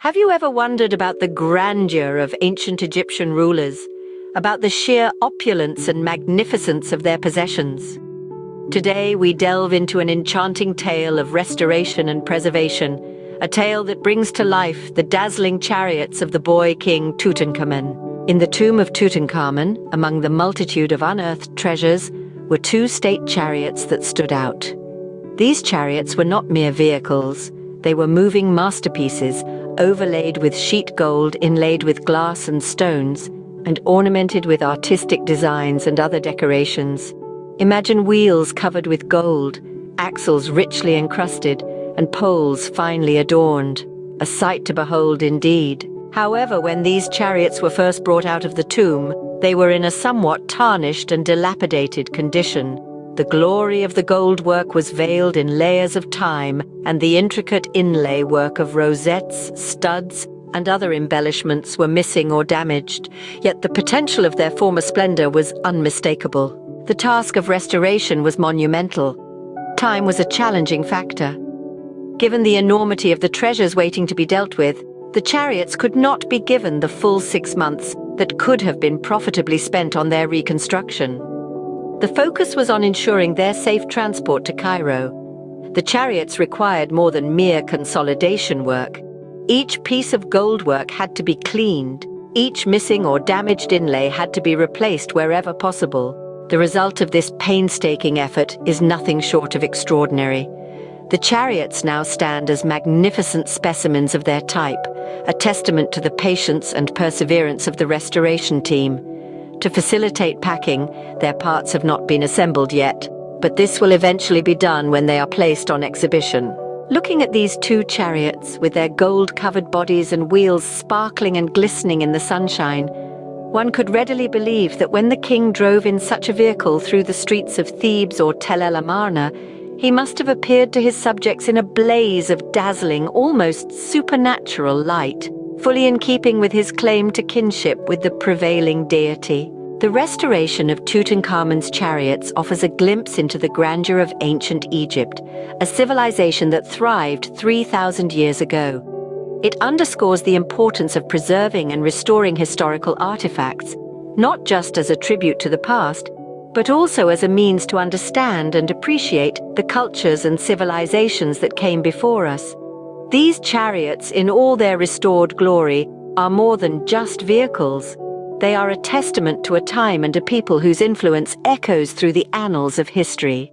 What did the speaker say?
Have you ever wondered about the grandeur of ancient Egyptian rulers, about the sheer opulence and magnificence of their possessions? Today we delve into an enchanting tale of restoration and preservation, a tale that brings to life the dazzling chariots of the boy king Tutankhamen. In the tomb of Tutankhamen, among the multitude of unearthed treasures, were two state chariots that stood out. These chariots were not mere vehicles, they were moving masterpieces, overlaid with sheet gold inlaid with glass and stones, and ornamented with artistic designs and other decorations. Imagine wheels covered with gold, axles richly encrusted, and poles finely adorned. A sight to behold indeed. However, when these chariots were first brought out of the tomb, they were in a somewhat tarnished and dilapidated condition. The glory of the gold work was veiled in layers of time, and the intricate inlay work of rosettes, studs, and other embellishments were missing or damaged, yet the potential of their former splendor was unmistakable. The task of restoration was monumental. Time was a challenging factor. Given the enormity of the treasures waiting to be dealt with, the chariots could not be given the full 6 months that could have been profitably spent on their reconstruction. The focus was on ensuring their safe transport to Cairo. The chariots required more than mere consolidation work. Each piece of gold work had to be cleaned. Each missing or damaged inlay had to be replaced wherever possible. The result of this painstaking effort is nothing short of extraordinary. The chariots now stand as magnificent specimens of their type, a testament to the patience and perseverance of the restoration team. To facilitate packing, their parts have not been assembled yet, but this will eventually be done when they are placed on exhibition. Looking at these two chariots, with their gold-covered bodies and wheels sparkling and glistening in the sunshine, one could readily believe that when the king drove in such a vehicle through the streets of Thebes or Tel El Amarna, he must have appeared to his subjects in a blaze of dazzling, almost supernatural light, fully in keeping with his claim to kinship with the prevailing deity. The restoration of Tutankhamun's chariots offers a glimpse into the grandeur of ancient Egypt, a civilization that thrived 3,000 years ago. It underscores the importance of preserving and restoring historical artifacts, not just as a tribute to the past, but also as a means to understand and appreciate the cultures and civilizations that came before us. These chariots, in all their restored glory, are more than just vehicles. They are a testament to a time and a people whose influence echoes through the annals of history.